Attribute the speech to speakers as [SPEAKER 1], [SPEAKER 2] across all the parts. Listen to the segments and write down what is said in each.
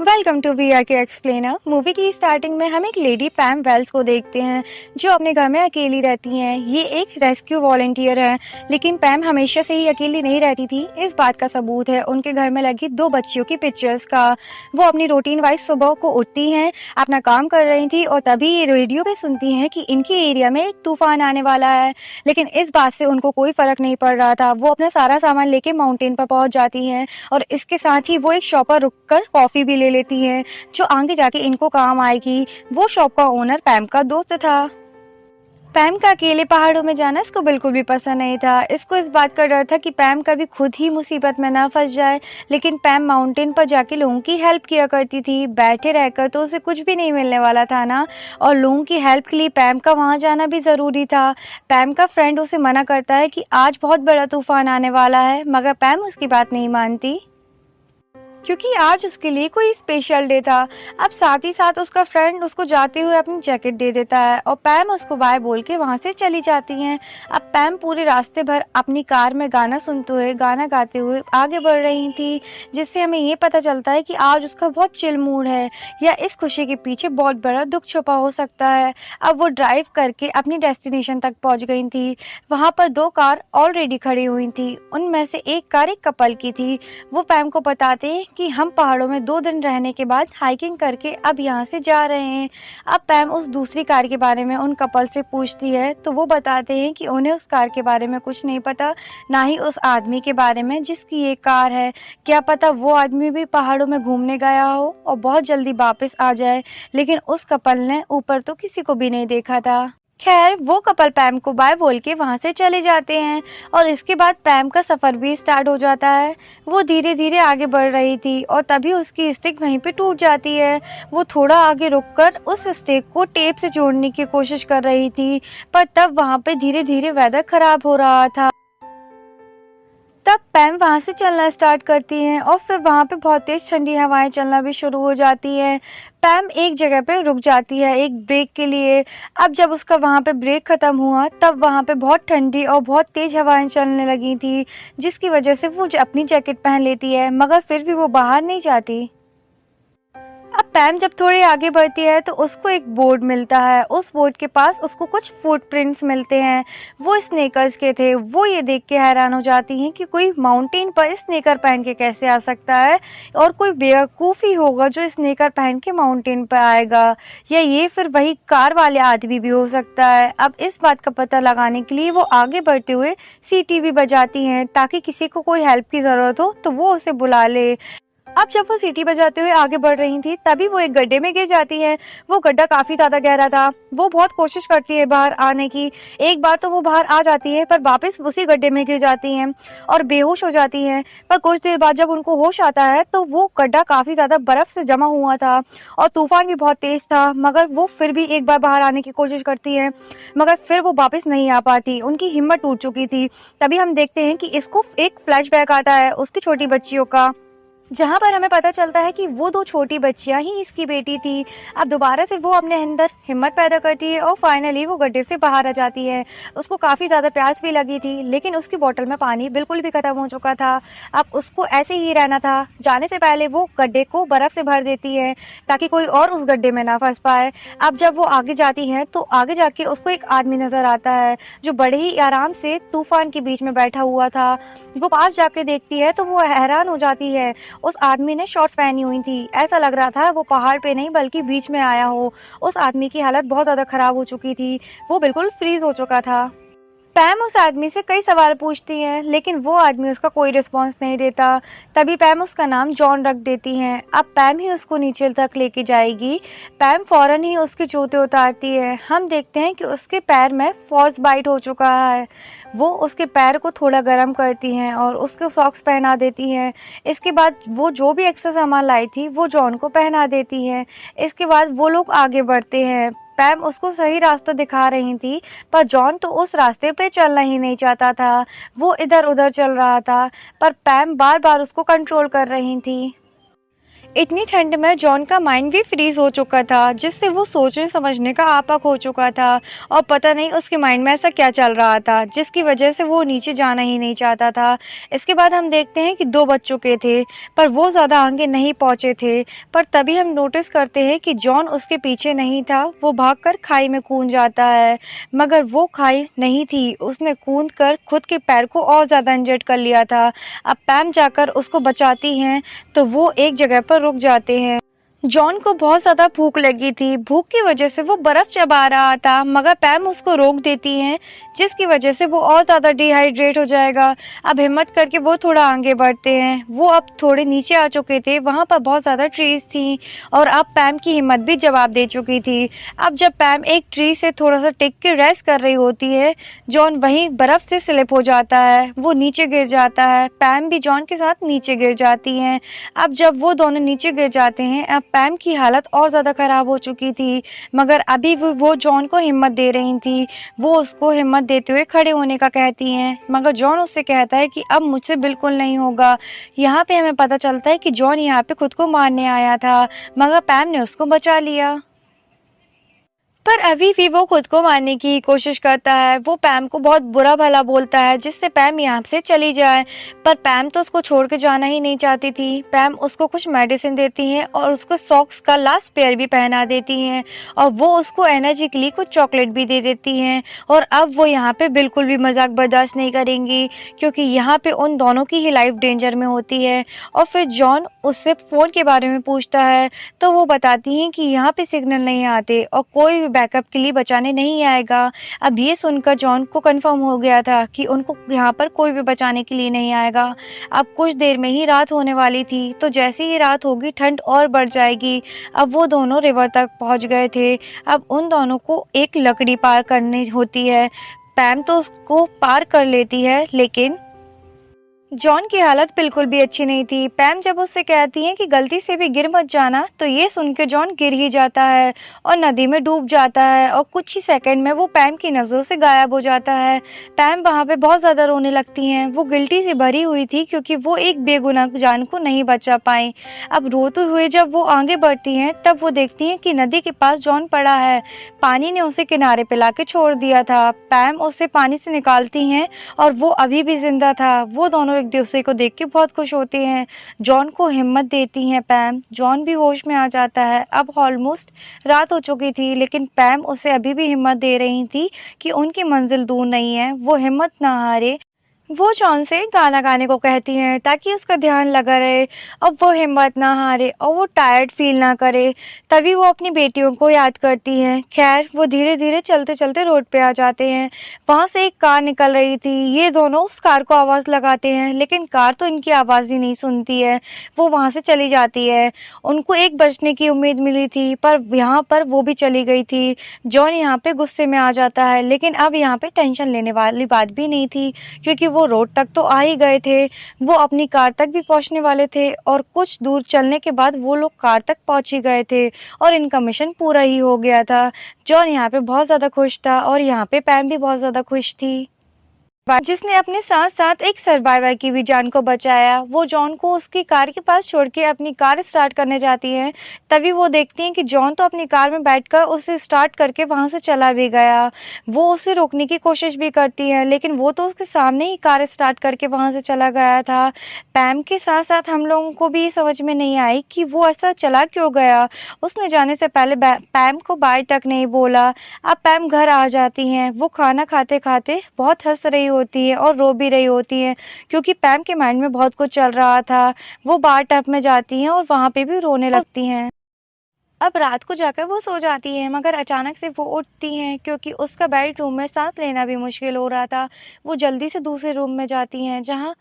[SPEAKER 1] Welcome to we are के explainer. Movie की starting में हम एक लेडी पैम वेल्स को देखते हैं जो अपने घर में अकेली रहती हैं। ये एक रेस्क्यू वॉलंटियर है, लेकिन पैम हमेशा से ही अकेली नहीं रहती थी। इस बात का सबूत है उनके घर में लगी दो बच्चियों की पिक्चर्स का। वो अपनी रूटीन वाइज सुबह को उठती हैं, अपना काम कर रही थी और तभी ये रेडियो पे सुनती हैं कि इनके एरिया में एक तूफान आने वाला है। लेकिन इस बात से उनको कोई फर्क नहीं पड़ रहा था। वो अपना सारा सामान लेके माउंटेन पर पहुंच जाती हैं और इसके साथ ही वो एक शॉप पर रुककर कॉफी भी ले लेती हैं जो आगे जाके इनको काम आएगी। वो शॉप का ओनर पैम का दोस्त था। पैम का अकेले पहाड़ों में जाना इसको बिल्कुल भी पसंद नहीं था। इसको इस बात का डर था कि पैम कभी खुद ही मुसीबत में ना फंस जाए। लेकिन पैम माउंटेन पर जाके लोगों की हेल्प किया करती थी। बैठे रहकर तो उसे कुछ भी नहीं मिलने वाला था ना, और लोगों की हेल्प के लिए पैम का वहाँ जाना भी ज़रूरी था। पैम का फ्रेंड उसे मना करता है कि आज बहुत बड़ा तूफान आने वाला है, मगर पैम उसकी बात नहीं मानती क्योंकि आज उसके लिए कोई स्पेशल डे था। अब साथ ही साथ उसका फ्रेंड उसको जाते हुए अपनी जैकेट दे देता है और पैम उसको बाय बोल के वहां से चली जाती हैं। अब पैम पूरे रास्ते भर अपनी कार में गाना सुनते हुए, गाना गाते हुए आगे बढ़ रही थी, जिससे हमें ये पता चलता है कि आज उसका बहुत चिल मूड है या इस खुशी के पीछे बहुत बड़ा दुख छुपा हो सकता है। अब वो ड्राइव करके अपनी डेस्टिनेशन तक पहुंच गई थी। वहां पर दो कार ऑलरेडी खड़ी हुई थी। उनमें से एक कार एक कपल की थी। वो पैम को बताते कि हम पहाड़ों में 2 दिन रहने के बाद हाइकिंग करके अब यहाँ से जा रहे हैं। अब पैम उस दूसरी कार के बारे में उन कपल से पूछती है तो वो बताते हैं कि उन्हें उस कार के बारे में कुछ नहीं पता, ना ही उस आदमी के बारे में जिसकी ये कार है। क्या पता वो आदमी भी पहाड़ों में घूमने गया हो और बहुत जल्दी वापस आ जाए। लेकिन उस कपल ने ऊपर तो किसी को भी नहीं देखा था। खैर, वो कपल पैम को बाय बोल के वहां से चले जाते हैं और इसके बाद पैम का सफर भी स्टार्ट हो जाता है। वो धीरे धीरे आगे बढ़ रही थी और तभी उसकी स्टिक वहीं पे टूट जाती है। वो थोड़ा आगे रुककर उस स्टिक को टेप से जोड़ने की कोशिश कर रही थी, पर तब वहां पे धीरे धीरे वेदर खराब हो रहा था। तब पैम वहां से चलना स्टार्ट करती हैं और फिर वहां पे बहुत तेज ठंडी हवाएं चलना भी शुरू हो जाती हैं। पैम एक जगह पे रुक जाती है एक ब्रेक के लिए। अब जब उसका वहां पे ब्रेक खत्म हुआ तब वहां पे बहुत ठंडी और बहुत तेज हवाएं चलने लगी थी, जिसकी वजह से वो अपनी जैकेट पहन लेती है, मगर फिर भी वो बाहर नहीं जाती। अब पैम जब थोड़ी आगे बढ़ती है तो उसको एक बोर्ड मिलता है। उस बोर्ड के पास उसको कुछ फुटप्रिंट्स मिलते हैं। वो स्नेकर्स के थे। वो ये देख के हैरान हो जाती हैं कि कोई माउंटेन पर स्नेकर पहन के कैसे आ सकता है, और कोई बेवकूफ़ ही होगा जो स्नेकर पहन के माउंटेन पर आएगा, या ये फिर वही कार वाले आदमी भी हो सकता है। अब इस बात का पता लगाने के लिए वो आगे बढ़ते हुए सीटी भी बजाती हैं ताकि किसी को कोई हेल्प की ज़रूरत हो तो वो उसे बुला ले। अब जब वो सीटी बजाते हुए आगे बढ़ रही थी तभी वो एक गड्ढे में गिर जाती है। वो गड्ढा काफी ज्यादा गहरा था। वो बहुत कोशिश करती है बाहर आने की। एक बार तो वो बाहर आ जाती है पर वापस उसी गड्ढे में गिर जाती हैं और बेहोश हो जाती हैं। पर कुछ देर बाद जब उनको होश आता है तो वो गड्ढा काफी ज्यादा बर्फ से जमा हुआ था और तूफान भी बहुत तेज था, मगर वो फिर भी एक बार बाहर आने की कोशिश करती है, मगर फिर वो वापस नहीं आ पाती। उनकी हिम्मत टूट चुकी थी। तभी हम देखते हैं कि इसको एक फ्लैशबैक आता है उसकी छोटी बच्चियों का, जहां पर हमें पता चलता है कि वो 2 छोटी बच्चियां ही इसकी बेटी थी। अब दोबारा से वो अपने अंदर हिम्मत पैदा करती है और फाइनली वो गड्ढे से बाहर आ जाती है। उसको काफ़ी ज़्यादा प्यास भी लगी थी, लेकिन उसकी बोतल में पानी बिल्कुल भी ख़त्म हो चुका था। अब उसको ऐसे ही रहना था। जाने से पहले वो गड्ढे को बर्फ़ से भर देती है ताकि कोई और उस गड्ढे में ना फंस पाए। अब जब वो आगे जाती है तो आगे जाके उसको एक आदमी नज़र आता है जो बड़े ही आराम से तूफान के बीच में बैठा हुआ था। वो पास जाके देखती है तो वो हैरान हो जाती है। उस आदमी ने शॉर्ट्स पहनी हुई थी। ऐसा लग रहा था वो पहाड़ पे नहीं बल्कि बीच में आया हो। उस आदमी की हालत बहुत ज़्यादा खराब हो चुकी थी। वो बिल्कुल फ्रीज हो चुका था। पैम उस आदमी से कई सवाल पूछती है, लेकिन वो आदमी उसका कोई रिस्पॉन्स नहीं देता। तभी पैम उसका नाम जॉन रख देती हैं। अब पैम ही उसको नीचे तक लेके जाएगी। पैम फौरन ही उसके जूते उतारती है। हम देखते हैं कि उसके पैर में फ्रॉस्ट बाइट हो चुका है। वो उसके पैर को थोड़ा गर्म करती हैं और उसको सॉक्स पहना देती हैं। इसके बाद वो जो भी एक्स्ट्रा सामान लाई थी वो जॉन को पहना देती हैं। इसके बाद वो लोग आगे बढ़ते हैं। पैम उसको सही रास्ता दिखा रही थी, पर जॉन तो उस रास्ते पे चलना ही नहीं चाहता था। वो इधर उधर चल रहा था, पर पैम बार बार उसको कंट्रोल कर रही थी। इतनी ठंड में जॉन का माइंड भी फ्रीज हो चुका था, जिससे वो सोचने समझने का आपा हो चुका था और पता नहीं उसके माइंड में ऐसा क्या चल रहा था जिसकी वजह से वो नीचे जाना ही नहीं चाहता था। इसके बाद हम देखते हैं कि 2 बज चुके थे, पर वो ज़्यादा आगे नहीं पहुंचे थे। पर तभी हम नोटिस करते हैं कि जॉन उसके पीछे नहीं था, वो भागकर खाई में कूद जाता है। मगर वो खाई नहीं थी, उसने कूद कर खुद के पैर को और ज़्यादा इंजर्ड कर लिया था। अब पैम जाकर उसको बचाती हैं, तो वो एक जगह पर रुक जाते हैं। जॉन को बहुत ज़्यादा भूख लगी थी, भूख की वजह से वो बर्फ़ चबा रहा था, मगर पैम उसको रोक देती हैं, जिसकी वजह से वो और ज़्यादा डिहाइड्रेट हो जाएगा। अब हिम्मत करके वो थोड़ा आगे बढ़ते हैं। वो अब थोड़े नीचे आ चुके थे, वहाँ पर बहुत ज़्यादा ट्रीज थी और अब पैम की हिम्मत भी जवाब दे चुकी थी। अब जब पैम एक ट्री से थोड़ा सा टिक के रेस्ट कर रही होती है, जॉन वहीं बर्फ़ से स्लिप हो जाता है, वो नीचे गिर जाता है। पैम भी जॉन के साथ नीचे गिर जाती हैं। अब जब वो दोनों नीचे गिर जाते हैं, अब पैम की हालत और ज़्यादा ख़राब हो चुकी थी, मगर अभी भी वो जॉन को हिम्मत दे रही थी। वो उसको हिम्मत देते हुए खड़े होने का कहती हैं, मगर जॉन उससे कहता है कि अब मुझसे बिल्कुल नहीं होगा। यहाँ पे हमें पता चलता है कि जॉन यहाँ पे खुद को मारने आया था, मगर पैम ने उसको बचा लिया। पर अभी भी वो खुद को मारने की कोशिश करता है। वो पैम को बहुत बुरा भला बोलता है, जिससे पैम यहाँ से चली जाए। पर पैम तो उसको छोड़ के जाना ही नहीं चाहती थी। पैम उसको कुछ मेडिसिन देती हैं और उसको सॉक्स का लास्ट पेयर भी पहना देती हैं और वो उसको एनर्जी के लिए कुछ चॉकलेट भी दे देती हैं। और अब वो यहाँ पे बिल्कुल भी मजाक बर्दाश्त नहीं करेंगी, क्योंकि यहाँ पे उन दोनों की ही लाइफ डेंजर में होती है। और फिर जॉन उससे फ़ोन के बारे में पूछता है, तो वो बताती हैं कि यहाँ पे सिग्नल नहीं आते और कोई भी बैकअप के लिए बचाने नहीं आएगा। अब ये सुनकर जॉन को कंफर्म हो गया था कि उनको यहाँ पर कोई भी बचाने के लिए नहीं आएगा। अब कुछ देर में ही रात होने वाली थी, तो जैसे ही रात होगी ठंड और बढ़ जाएगी। अब वो दोनों रिवर तक पहुँच गए थे। अब उन दोनों को एक लकड़ी पार करनी होती है। पैम तो उसको पार कर लेती है, लेकिन जॉन की हालत बिल्कुल भी अच्छी नहीं थी। पैम जब उससे कहती है कि गलती से भी गिर मत जाना, तो ये सुनकर जॉन गिर ही जाता है और नदी में डूब जाता है और कुछ ही सेकंड में वो पैम की नज़रों से गायब हो जाता है। पैम वहाँ पे बहुत ज़्यादा रोने लगती हैं। वो गिल्टी से भरी हुई थी, क्योंकि वो एक बेगुनाह जान को नहीं बचा पाई। अब रोते हुए जब वो आगे बढ़ती हैं, तब वो देखती हैं कि नदी के पास जॉन पड़ा है। पानी ने उसे किनारे पे लाके छोड़ दिया था। पैम उसे पानी से निकालती हैं और वो अभी भी जिंदा था। वो दोनों एक दूसरे को देख के बहुत खुश होते हैं। जॉन को हिम्मत देती हैं पैम। जॉन भी होश में आ जाता है। अब ऑलमोस्ट रात हो चुकी थी, लेकिन पैम उसे अभी भी हिम्मत दे रही थी कि उनकी मंजिल दूर नहीं है, वो हिम्मत ना हारे। वो जॉन से गाना गाने को कहती हैं ताकि उसका ध्यान लगा रहे और वो हिम्मत ना हारे और वो टायर्ड फील ना करे। तभी वो अपनी बेटियों को याद करती हैं। खैर, वो धीरे धीरे चलते चलते रोड पे आ जाते हैं। वहाँ से एक कार निकल रही थी। ये दोनों उस कार को आवाज़ लगाते हैं, लेकिन कार तो इनकी आवाज़ ही नहीं सुनती है। वो वहाँ से चली जाती है। उनको एक बचने की उम्मीद मिली थी, पर यहाँ पर वो भी चली गई थी। जॉन यहाँ पे गुस्से में आ जाता है, लेकिन अब यहाँ पे टेंशन लेने वाली बात भी नहीं थी, क्योंकि वो रोड तक तो आ ही गए थे। वो अपनी कार तक भी पहुंचने वाले थे और कुछ दूर चलने के बाद वो लोग कार तक पहुंच ही गए थे और इनका मिशन पूरा ही हो गया था। जॉन यहाँ पे बहुत ज़्यादा खुश था और यहाँ पे पैम भी बहुत ज़्यादा खुश थी, जिसने अपने साथ साथ एक सर्वाइवर की भी जान को बचाया। वो जॉन को उसकी कार के पास छोड़ के अपनी कार स्टार्ट करने जाती हैं। तभी वो देखती हैं कि जॉन तो अपनी कार में बैठकर उसे स्टार्ट करके वहां से चला भी गया। वो उसे रोकने की कोशिश भी करती है, लेकिन वो तो उसके सामने ही कार स्टार्ट करके वहां से चला गया था। पैम के साथ साथ हम लोगों को भी समझ में नहीं आई कि वो ऐसा चला क्यों गया। उसने जाने से पहले पैम को बाय तक नहीं बोला। अब पैम घर आ जाती हैं। वो खाना खाते खाते बहुत हंस रही होती है और रो भी रही होती है, क्योंकि पैम के माइंड में बहुत कुछ चल रहा था। वो बार टब में जाती हैं और वहाँ पे भी रोने लगती हैं। अब रात को जाकर वो सो जाती हैं, मगर अचानक से वो उठती हैं, क्योंकि उसका बेडरूम में सांस लेना भी मुश्किल हो रहा था। वो जल्दी से दूसरे रूम में जाती हैं, जहाँ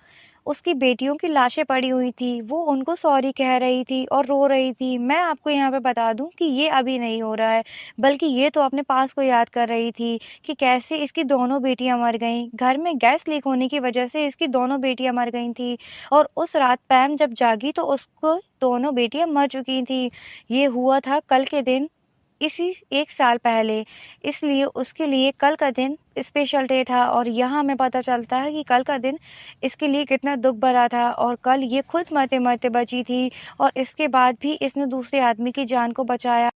[SPEAKER 1] उसकी बेटियों की लाशें पड़ी हुई थी। वो उनको सॉरी कह रही थी और रो रही थी। मैं आपको यहाँ पे बता दूं कि ये अभी नहीं हो रहा है, बल्कि ये तो अपने पास को याद कर रही थी कि कैसे इसकी दोनों बेटियां मर गईं। घर में गैस लीक होने की वजह से इसकी दोनों बेटियां मर गई थी और उस रात पैम जब जागी तो उसको दोनों बेटियां मर चुकी थी। ये हुआ था कल के दिन। इसी 1 साल पहले। इसलिए उसके लिए कल का दिन स्पेशल डे था और यहाँ हमें पता चलता है कि कल का दिन इसके लिए कितना दुःख भरा था और कल ये खुद मरते-मरते बची थी और इसके बाद भी इसने दूसरे आदमी की जान को बचाया।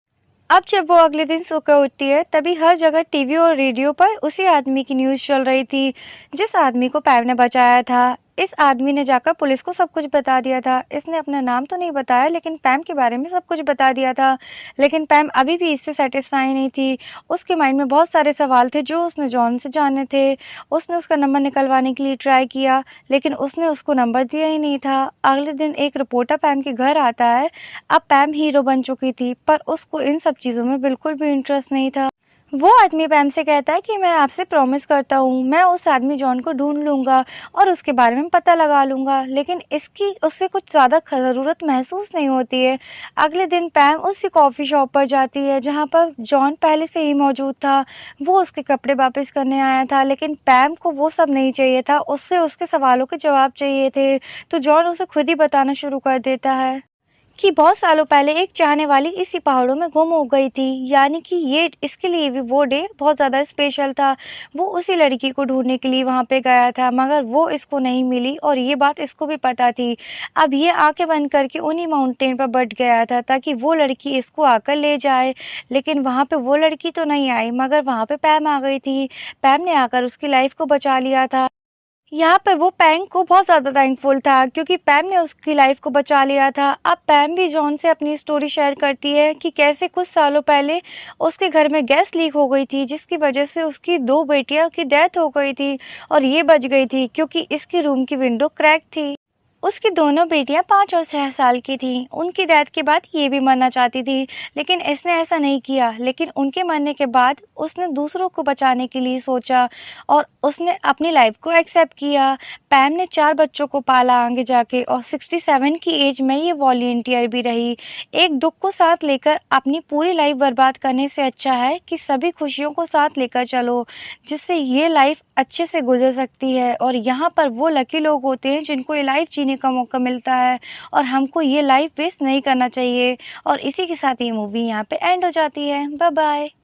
[SPEAKER 1] अब जब वो अगले दिन सोकर उठती है तभी हर जगह टीवी और रेडियो पर उसी आदमी की न्यूज़ चल रही थी जिस आदमी को पैम ने बचाया था। इस आदमी ने जाकर पुलिस को सब कुछ बता दिया था। इसने अपना नाम तो नहीं बताया लेकिन पैम के बारे में सब कुछ बता दिया था। लेकिन पैम अभी भी इससे सेटिस्फाई नहीं थी। उसके माइंड में बहुत सारे सवाल थे जो उसने जॉन से जाने थे। उसने उसका नंबर निकलवाने के लिए ट्राई किया लेकिन उसने उसको नंबर दिया ही नहीं था। अगले दिन एक रिपोर्टर पैम के घर आता है। अब पैम हीरो बन चुकी थी पर उसको इन सब चीज़ों में बिल्कुल भी इंटरेस्ट नहीं था। वो आदमी पैम से कहता है कि मैं आपसे प्रॉमिस करता हूँ मैं उस आदमी जॉन को ढूंढ लूँगा और उसके बारे में पता लगा लूँगा, लेकिन इसकी उससे कुछ ज़्यादा ज़रूरत महसूस नहीं होती है। अगले दिन पैम उसी कॉफ़ी शॉप पर जाती है जहाँ पर जॉन पहले से ही मौजूद था। वो उसके कपड़े वापस करने आया था लेकिन पैम को वो सब नहीं चाहिए था, उससे उसके सवालों के जवाब चाहिए थे। तो जॉन उसे खुद ही बताना शुरू कर देता है कि बहुत सालों पहले एक चाहने वाली इसी पहाड़ों में गुम हो गई थी, यानी कि ये इसके लिए भी वो डे बहुत ज़्यादा स्पेशल था। वो उसी लड़की को ढूंढने के लिए वहाँ पे गया था मगर वो इसको नहीं मिली और ये बात इसको भी पता थी। अब ये आंखें बंद करके उन्हीं माउंटेन पर बैठ गया था ताकि वो लड़की इसको आकर ले जाए, लेकिन वहाँ पे वो लड़की तो नहीं आई मगर वहाँ पे पैम आ गई थी। पैम ने आकर उसकी लाइफ को बचा लिया था। यहाँ पे वो पैम को बहुत ज़्यादा थैंकफुल था क्योंकि पैम ने उसकी लाइफ को बचा लिया था। अब पैम भी जॉन से अपनी स्टोरी शेयर करती है कि कैसे कुछ सालों पहले उसके घर में गैस लीक हो गई थी जिसकी वजह से उसकी 2 बेटियों की डेथ हो गई थी और ये बच गई थी क्योंकि इसकी रूम की विंडो क्रैक थी। उसकी दोनों बेटियां 5 और 6 साल की थीं। उनकी डेथ के बाद ये भी मरना चाहती थी लेकिन इसने ऐसा नहीं किया। लेकिन उनके मरने के बाद उसने दूसरों को बचाने के लिए सोचा और उसने अपनी लाइफ को एक्सेप्ट किया। पैम ने 4 बच्चों को पाला आगे जाके और 67 की एज में ये वॉलंटियर भी रही। एक दुख को साथ लेकर अपनी पूरी लाइफ बर्बाद करने से अच्छा है कि सभी खुशियों को साथ लेकर चलो जिससे ये लाइफ अच्छे से गुजर सकती है। और यहाँ पर वो लकी लोग होते हैं जिनको ये लाइफ जीने का मौका मिलता है और हमको ये लाइफ वेस्ट नहीं करना चाहिए। और इसी के साथ ये मूवी यहाँ पे एंड हो जाती है। Bye bye.